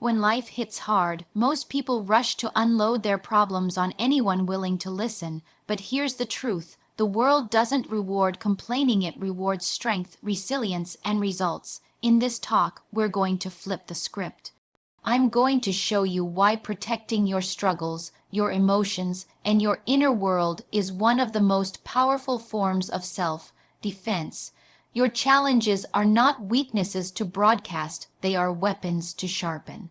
When life hits hard, most people rush to unload their problems on anyone willing to listen. But here's the truth: the world doesn't reward complaining, it rewards strength, resilience, and results. In this talk, we're going to flip the script. I'm going to show you why protecting your struggles, your emotions, and your inner world is one of the most powerful forms of self-defense. Your challenges are not weaknesses to broadcast, they are weapons to sharpen.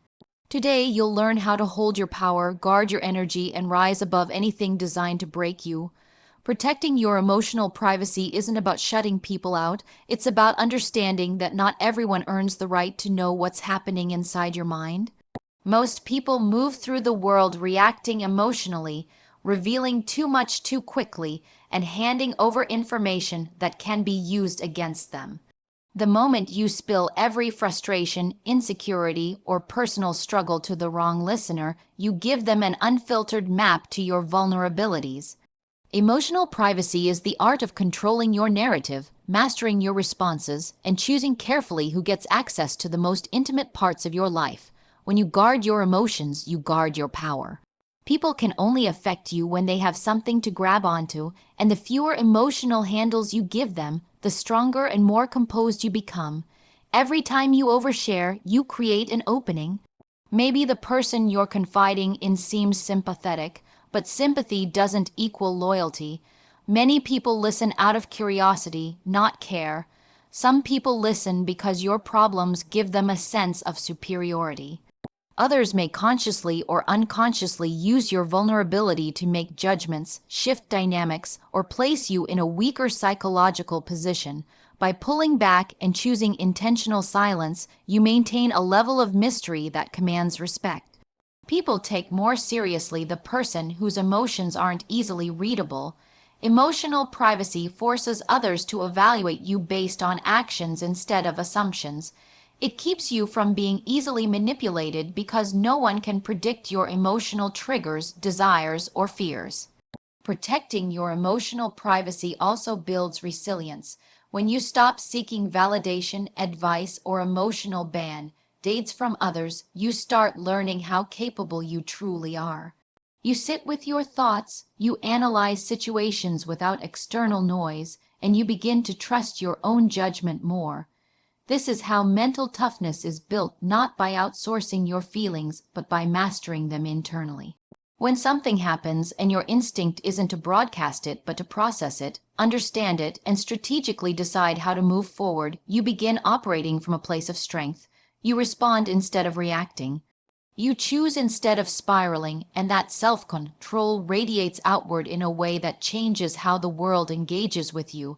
Today, you'll learn how to hold your power, guard your energy, and rise above anything designed to break you. Protecting your emotional privacy isn't about shutting people out, it's about understanding that not everyone earns the right to know what's happening inside your mind. Most people move through the world reacting emotionally, revealing too much too quickly, and handing over information that can be used against them. The moment you spill every frustration, insecurity, or personal struggle to the wrong listener, you give them an unfiltered map to your vulnerabilities. Emotional privacy is the art of controlling your narrative, mastering your responses, and choosing carefully who gets access to the most intimate parts of your life. When you guard your emotions, you guard your power. People can only affect you when they have something to grab onto, and the fewer emotional handles you give them, the stronger and more composed you become. Every time you overshare, you create an opening. Maybe the person you're confiding in seems sympathetic, but sympathy doesn't equal loyalty. Many people listen out of curiosity, not care. Some people listen because your problems give them a sense of superiority. Others may consciously or unconsciously use your vulnerability to make judgments, shift dynamics, or place you in a weaker psychological position. By pulling back and choosing intentional silence, you maintain a level of mystery that commands respect. People take more seriously the person whose emotions aren't easily readable. Emotional privacy forces others to evaluate you based on actions instead of assumptions. It keeps you from being easily manipulated because no one can predict your emotional triggers, desires, or fears. Protecting your emotional privacy also builds resilience. When you stop seeking validation, advice, or emotional band-aids from others, you start learning how capable you truly are. You sit with your thoughts, you analyze situations without external noise, and you begin to trust your own judgment more. This is how mental toughness is built, not by outsourcing your feelings, but by mastering them internally. When something happens and your instinct isn't to broadcast it, but to process it, understand it, and strategically decide how to move forward, you begin operating from a place of strength. You respond instead of reacting. You choose instead of spiraling, and that self-control radiates outward in a way that changes how the world engages with you.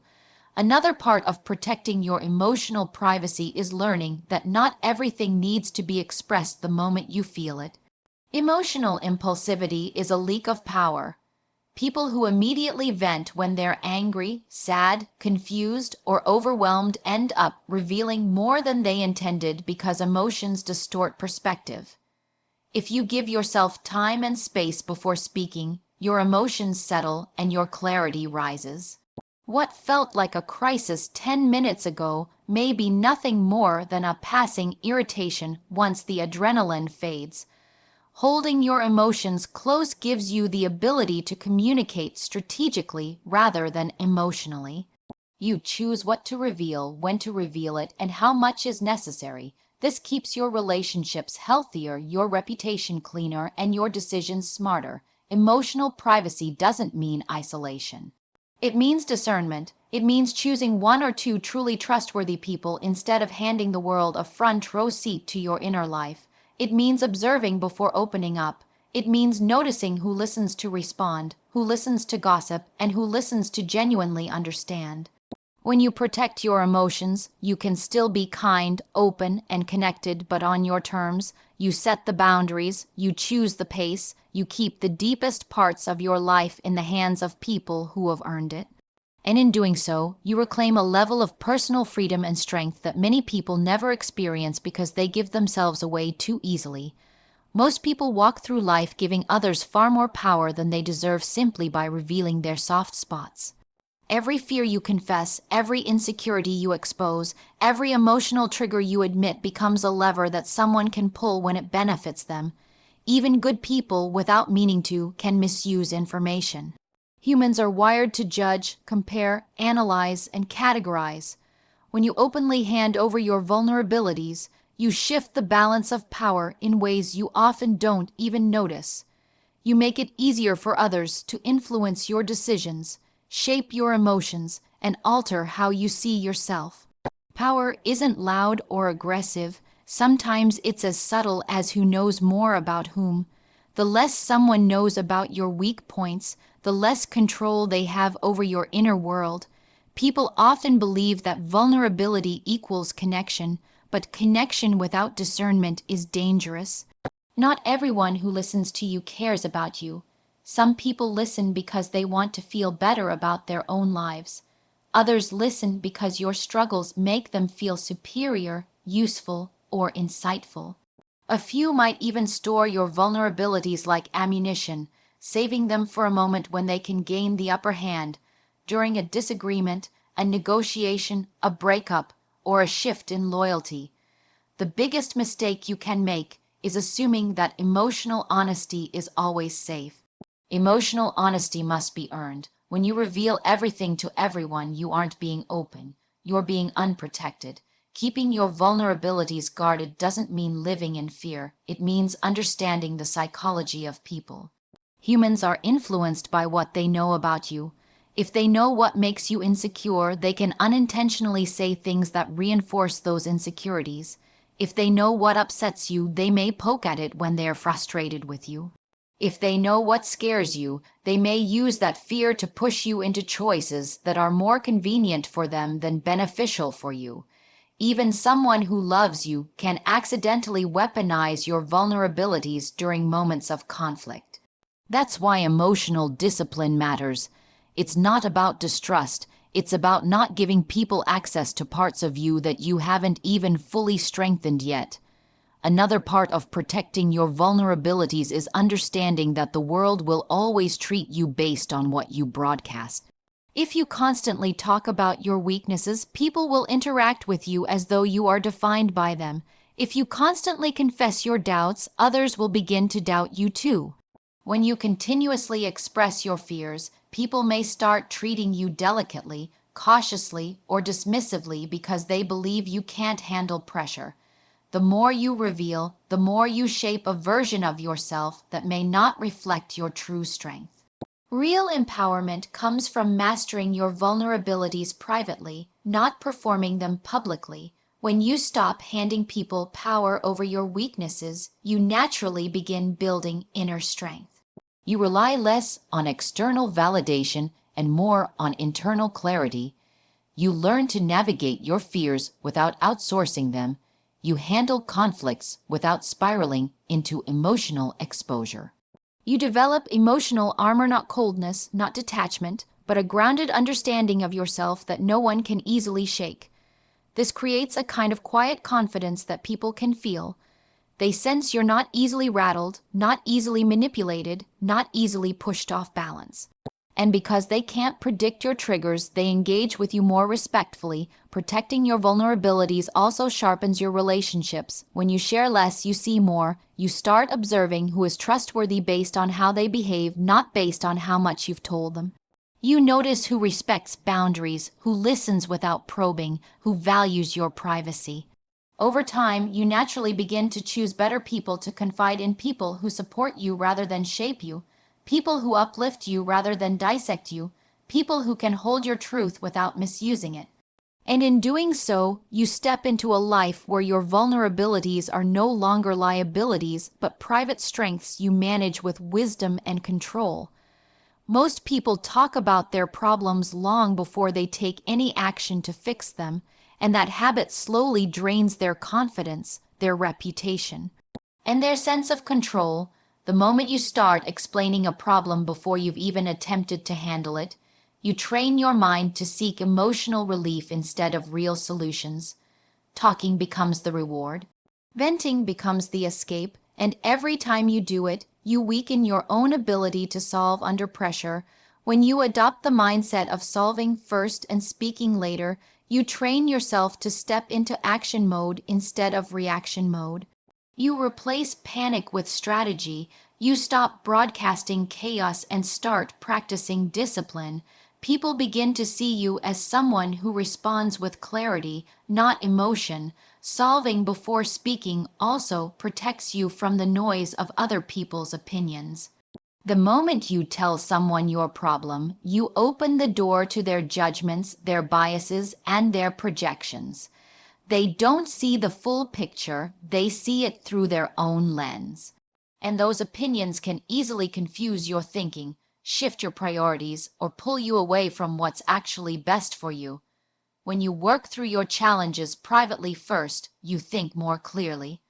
Another part of protecting your emotional privacy is learning that not everything needs to be expressed the moment you feel it. Emotional impulsivity is a leak of power. People who immediately vent when they're angry, sad, confused, or overwhelmed end up revealing more than they intended because emotions distort perspective. If you give yourself time and space before speaking, your emotions settle and your clarity rises. What felt like a crisis 10 minutes ago may be nothing more than a passing irritation once the adrenaline fades. Holding your emotions close gives you the ability to communicate strategically rather than emotionally. You choose what to reveal, when to reveal it, and how much is necessary. This keeps your relationships healthier, your reputation cleaner, and your decisions smarter. Emotional privacy doesn't mean isolation. It means discernment. It means choosing one or two truly trustworthy people instead of handing the world a front row seat to your inner life. It means observing before opening up. It means noticing who listens to respond, who listens to gossip, and who listens to genuinely understand. When you protect your emotions, you can still be kind, open, and connected, but on your terms. You set the boundaries, you choose the pace, you keep the deepest parts of your life in the hands of people who have earned it. And in doing so, you reclaim a level of personal freedom and strength that many people never experience because they give themselves away too easily. Most people walk through life giving others far more power than they deserve simply by revealing their soft spots. Every fear you confess, every insecurity you expose, every emotional trigger you admit becomes a lever that someone can pull when it benefits them. Even good people, without meaning to, can misuse information. Humans are wired to judge, compare, analyze, and categorize. When you openly hand over your vulnerabilities, you shift the balance of power in ways you often don't even notice. You make it easier for others to influence your decisions, shape your emotions, and alter how you see yourself. Power isn't loud or aggressive. Sometimes it's as subtle as who knows more about whom. The less someone knows about your weak points, the less control they have over your inner world. People often believe that vulnerability equals connection, but connection without discernment is dangerous. Not everyone who listens to you cares about you. Some people listen because they want to feel better about their own lives. Others listen because your struggles make them feel superior, useful, or insightful. A few might even store your vulnerabilities like ammunition, saving them for a moment when they can gain the upper hand, during a disagreement, a negotiation, a breakup, or a shift in loyalty. The biggest mistake you can make is assuming that emotional honesty is always safe. Emotional honesty must be earned. When you reveal everything to everyone, you aren't being open. You're being unprotected. Keeping your vulnerabilities guarded doesn't mean living in fear. It means understanding the psychology of people. Humans are influenced by what they know about you. If they know what makes you insecure, they can unintentionally say things that reinforce those insecurities. If they know what upsets you, they may poke at it when they're frustrated with you. If they know what scares you, they may use that fear to push you into choices that are more convenient for them than beneficial for you. Even someone who loves you can accidentally weaponize your vulnerabilities during moments of conflict. That's why emotional discipline matters. It's not about distrust. It's about not giving people access to parts of you that you haven't even fully strengthened yet. Another part of protecting your vulnerabilities is understanding that the world will always treat you based on what you broadcast. If you constantly talk about your weaknesses, people will interact with you as though you are defined by them. If you constantly confess your doubts, others will begin to doubt you too. When you continuously express your fears, people may start treating you delicately, cautiously, or dismissively because they believe you can't handle pressure. The more you reveal, the more you shape a version of yourself that may not reflect your true strength. Real empowerment comes from mastering your vulnerabilities privately, not performing them publicly. When you stop handing people power over your weaknesses, you naturally begin building inner strength. You rely less on external validation and more on internal clarity. You learn to navigate your fears without outsourcing them. You handle conflicts without spiraling into emotional exposure. You develop emotional armor, not coldness, not detachment, but a grounded understanding of yourself that no one can easily shake. This creates a kind of quiet confidence that people can feel. They sense you're not easily rattled, not easily manipulated, not easily pushed off balance. And because they can't predict your triggers, they engage with you more respectfully. Protecting your vulnerabilities also sharpens your relationships. When you share less, you see more. You start observing who is trustworthy based on how they behave, not based on how much you've told them. You notice who respects boundaries, who listens without probing, who values your privacy. Over time, you naturally begin to choose better people to confide in, people who support you rather than shape you, people who uplift you rather than dissect you, people who can hold your truth without misusing it. And in doing so, you step into a life where your vulnerabilities are no longer liabilities, but private strengths you manage with wisdom and control. Most people talk about their problems long before they take any action to fix them, and that habit slowly drains their confidence, their reputation, and their sense of control. The moment you start explaining a problem before you've even attempted to handle it, you train your mind to seek emotional relief instead of real solutions. Talking becomes the reward. Venting becomes the escape, and every time you do it, you weaken your own ability to solve under pressure. When you adopt the mindset of solving first and speaking later, you train yourself to step into action mode instead of reaction mode. You replace panic with strategy. You stop broadcasting chaos and start practicing discipline. People begin to see you as someone who responds with clarity, not emotion. Solving before speaking also protects you from the noise of other people's opinions. The moment you tell someone your problem, you open the door to their judgments, their biases, and their projections. They don't see the full picture, they see it through their own lens. And those opinions can easily confuse your thinking, shift your priorities, or pull you away from what's actually best for you. When you work through your challenges privately first, you think more clearly.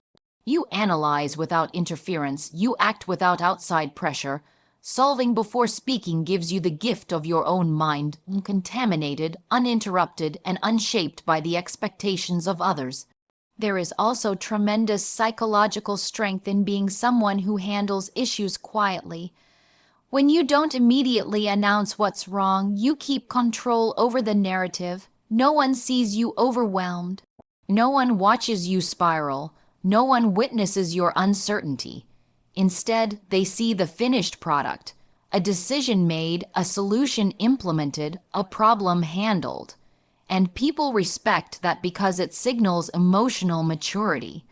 You analyze without interference, you act without outside pressure. Solving before speaking gives you the gift of your own mind, uncontaminated, uninterrupted, and unshaped by the expectations of others. There is also tremendous psychological strength in being someone who handles issues quietly. When you don't immediately announce what's wrong, you keep control over the narrative. No one sees you overwhelmed. No one watches you spiral. No one witnesses your uncertainty. Instead, they see the finished product, a decision made, a solution implemented, a problem handled. And people respect that because it signals emotional maturity.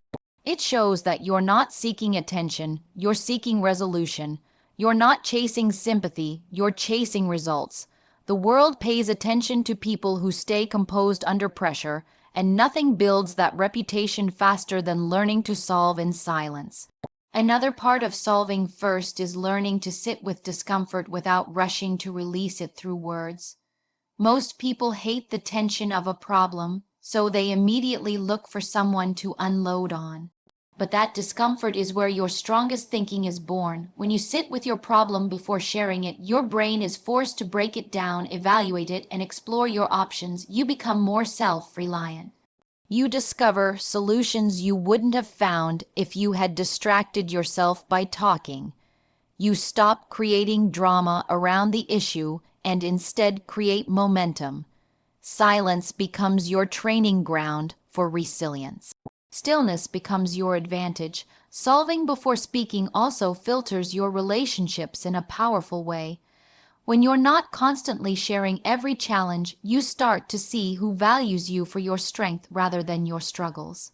It shows that you're not seeking attention, you're seeking resolution. You're not chasing sympathy, you're chasing results. The world pays attention to people who stay composed under pressure, and nothing builds that reputation faster than learning to solve in silence. Another part of solving first is learning to sit with discomfort without rushing to release it through words. Most people hate the tension of a problem, so they immediately look for someone to unload on. But that discomfort is where your strongest thinking is born. When you sit with your problem before sharing it, your brain is forced to break it down, evaluate it, and explore your options. You become more self-reliant. You discover solutions you wouldn't have found if you had distracted yourself by talking. You stop creating drama around the issue and instead create momentum. Silence becomes your training ground for resilience. Stillness becomes your advantage. Solving before speaking also filters your relationships in a powerful way. When you're not constantly sharing every challenge, you start to see who values you for your strength rather than your struggles.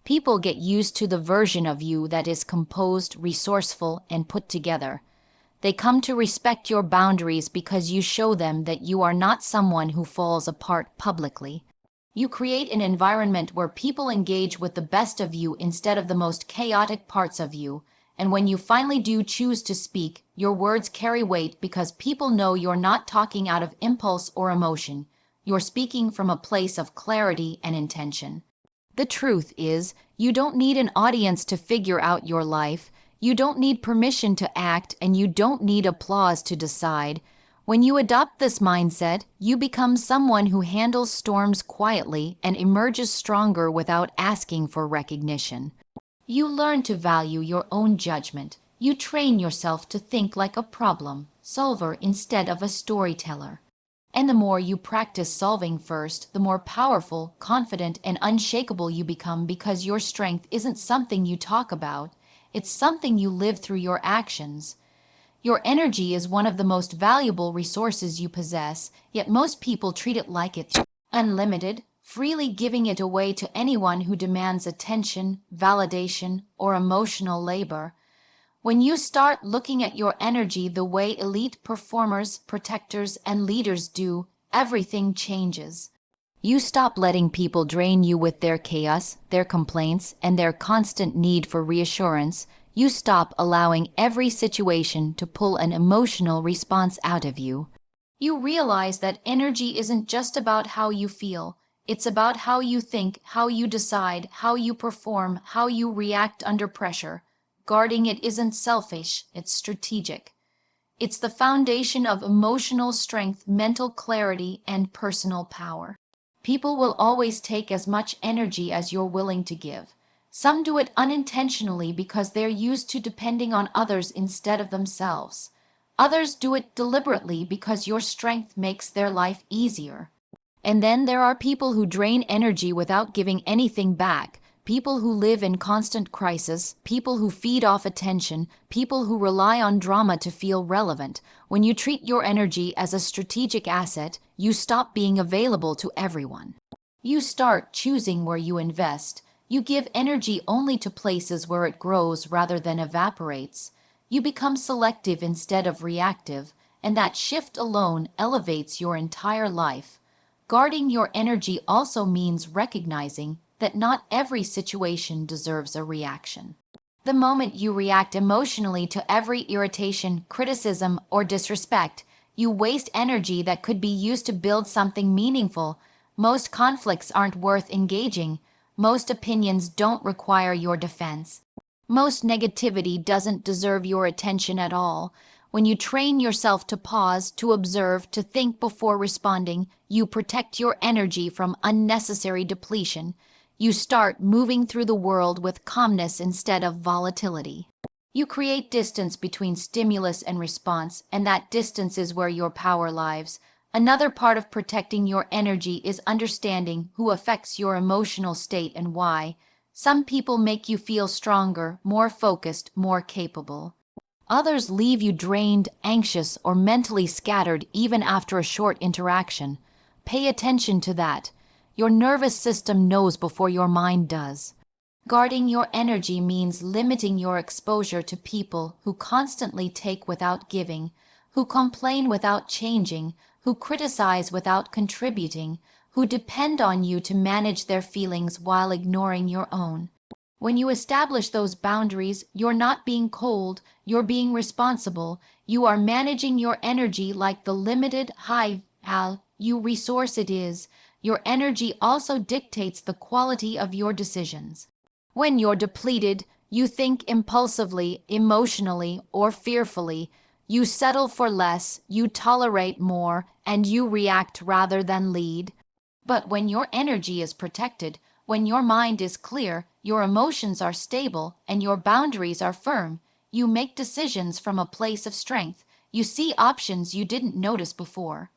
People get used to the version of you that is composed, resourceful, and put together. They come to respect your boundaries because you show them that you are not someone who falls apart publicly. You create an environment where people engage with the best of you instead of the most chaotic parts of you. And when you finally do choose to speak, your words carry weight because people know you're not talking out of impulse or emotion. You're speaking from a place of clarity and intention. The truth is, you don't need an audience to figure out your life. You don't need permission to act, and you don't need applause to decide. When you adopt this mindset, you become someone who handles storms quietly and emerges stronger without asking for recognition. You learn to value your own judgment. You train yourself to think like a problem solver instead of a storyteller. And the more you practice solving first, the more powerful, confident, and unshakable you become because your strength isn't something you talk about, it's something you live through your actions. Your energy is one of the most valuable resources you possess, yet most people treat it like it's unlimited, freely giving it away to anyone who demands attention, validation, or emotional labor. When you start looking at your energy the way elite performers, protectors, and leaders do, everything changes. You stop letting people drain you with their chaos, their complaints, and their constant need for reassurance. You stop allowing every situation to pull an emotional response out of you. You realize that energy isn't just about how you feel. It's about how you think, how you decide, how you perform, how you react under pressure. Guarding it isn't selfish, it's strategic. It's the foundation of emotional strength, mental clarity, and personal power. People will always take as much energy as you're willing to give. Some do it unintentionally because they're used to depending on others instead of themselves. Others do it deliberately because your strength makes their life easier. And then there are people who drain energy without giving anything back. People who live in constant crisis, people who feed off attention, people who rely on drama to feel relevant. When you treat your energy as a strategic asset, you stop being available to everyone. You start choosing where you invest. You give energy only to places where it grows rather than evaporates. You become selective instead of reactive, and that shift alone elevates your entire life. Guarding your energy also means recognizing that not every situation deserves a reaction. The moment you react emotionally to every irritation, criticism, or disrespect, you waste energy that could be used to build something meaningful. Most conflicts aren't worth engaging. Most opinions don't require your defense. Most negativity doesn't deserve your attention at all. When you train yourself to pause, to observe, to think before responding, you protect your energy from unnecessary depletion. You start moving through the world with calmness instead of volatility. You create distance between stimulus and response, and that distance is where your power lies. Another part of protecting your energy is understanding who affects your emotional state and why. Some people make you feel stronger, more focused, more capable. Others leave you drained, anxious, or mentally scattered even after a short interaction. Pay attention to that. Your nervous system knows before your mind does. Guarding your energy means limiting your exposure to people who constantly take without giving, who complain without changing, who criticize without contributing, who depend on you to manage their feelings while ignoring your own. When you establish those boundaries, you're not being cold, you're being responsible. You are managing your energy like the limited, high-value resource it is. Your energy also dictates the quality of your decisions. When you're depleted, you think impulsively, emotionally, or fearfully. You settle for less, you tolerate more, and you react rather than lead. But when your energy is protected, when your mind is clear, your emotions are stable, and your boundaries are firm, you make decisions from a place of strength. You see options you didn't notice before.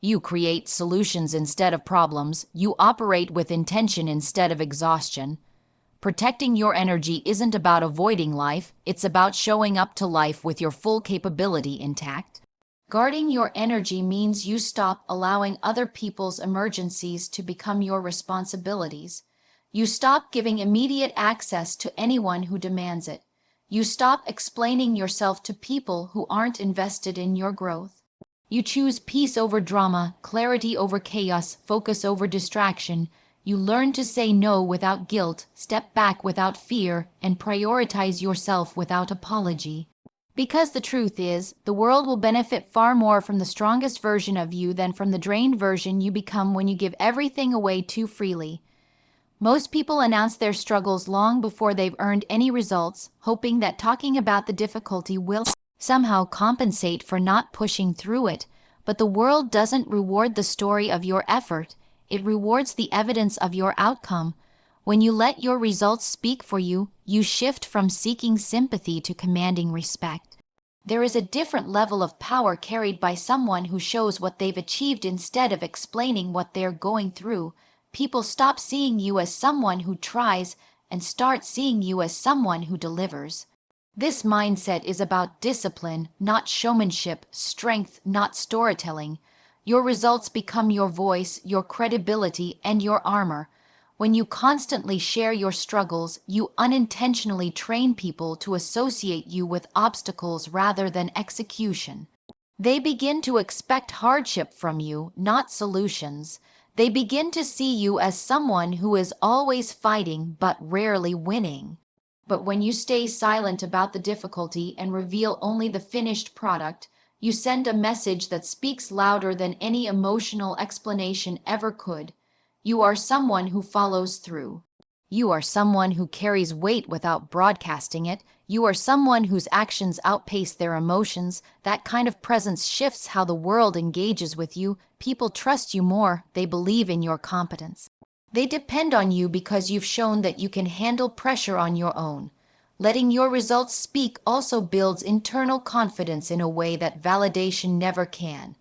You create solutions instead of problems. You operate with intention instead of exhaustion. Protecting your energy isn't about avoiding life, it's about showing up to life with your full capability intact. Guarding your energy means you stop allowing other people's emergencies to become your responsibilities. You stop giving immediate access to anyone who demands it. You stop explaining yourself to people who aren't invested in your growth. You choose peace over drama, clarity over chaos, focus over distraction. You learn to say no without guilt, step back without fear, and prioritize yourself without apology. Because the truth is, the world will benefit far more from the strongest version of you than from the drained version you become when you give everything away too freely. Most people announce their struggles long before they've earned any results, hoping that talking about the difficulty will somehow compensate for not pushing through it. But the world doesn't reward the story of your effort. It rewards the evidence of your outcome. When you let your results speak for you, you shift from seeking sympathy to commanding respect. There is a different level of power carried by someone who shows what they've achieved instead of explaining what they're going through. People stop seeing you as someone who tries and start seeing you as someone who delivers. This mindset is about discipline, not showmanship, strength, not storytelling. Your results become your voice, your credibility, and your armor. When you constantly share your struggles, you unintentionally train people to associate you with obstacles rather than execution. They begin to expect hardship from you, not solutions. They begin to see you as someone who is always fighting but rarely winning. But when you stay silent about the difficulty and reveal only the finished product, you send a message that speaks louder than any emotional explanation ever could. You are someone who follows through. You are someone who carries weight without broadcasting it. You are someone whose actions outpace their emotions. That kind of presence shifts how the world engages with you. People trust you more. They believe in your competence. They depend on you because you've shown that you can handle pressure on your own. Letting your results speak also builds internal confidence in a way that validation never can.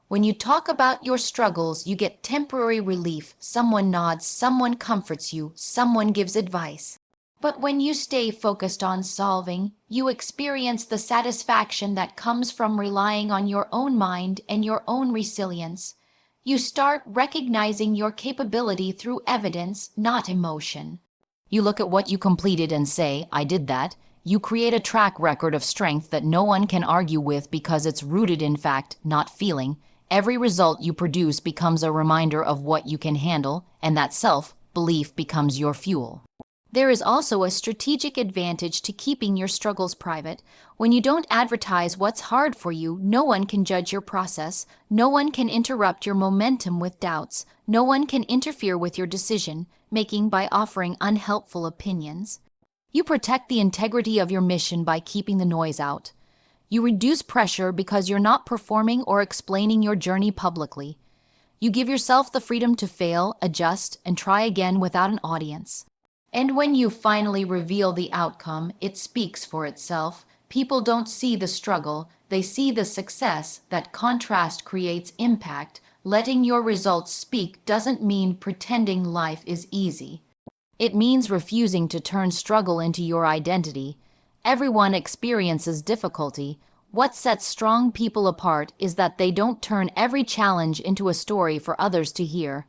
When you talk about your struggles, you get temporary relief. Someone nods, someone comforts you, someone gives advice. But when you stay focused on solving, you experience the satisfaction that comes from relying on your own mind and your own resilience. You start recognizing your capability through evidence, not emotion. You look at what you completed and say, I did that. You create a track record of strength that no one can argue with because it's rooted in fact, not feeling. Every result you produce becomes a reminder of what you can handle, and that self-belief becomes your fuel. There is also a strategic advantage to keeping your struggles private. When you don't advertise what's hard for you, no one can judge your process, no one can interrupt your momentum with doubts, no one can interfere with your decision-making by offering unhelpful opinions. You protect the integrity of your mission by keeping the noise out. You reduce pressure because you're not performing or explaining your journey publicly. You give yourself the freedom to fail, adjust, and try again without an audience. And when you finally reveal the outcome, it speaks for itself. People don't see the struggle, they see the success. That contrast creates impact. Letting your results speak doesn't mean pretending life is easy. It means refusing to turn struggle into your identity. Everyone experiences difficulty. What sets strong people apart is that they don't turn every challenge into a story for others to hear.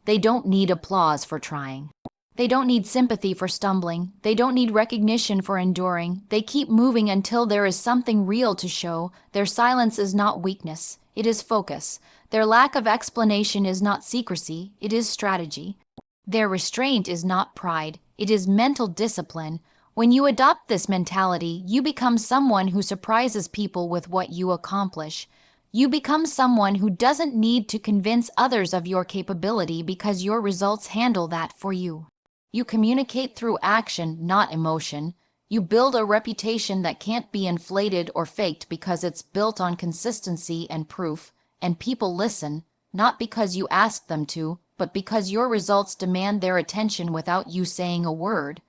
They don't need applause for trying. They don't need sympathy for stumbling. They don't need recognition for enduring. They keep moving until there is something real to show. Their silence is not weakness, it is focus. Their lack of explanation is not secrecy, it is strategy. Their restraint is not pride, it is mental discipline. When you adopt this mentality, you become someone who surprises people with what you accomplish. You become someone who doesn't need to convince others of your capability because your results handle that for you. You communicate through action, not emotion. You build a reputation that can't be inflated or faked because it's built on consistency and proof, and people listen, not because you ask them to, but because your results demand their attention without you saying a word.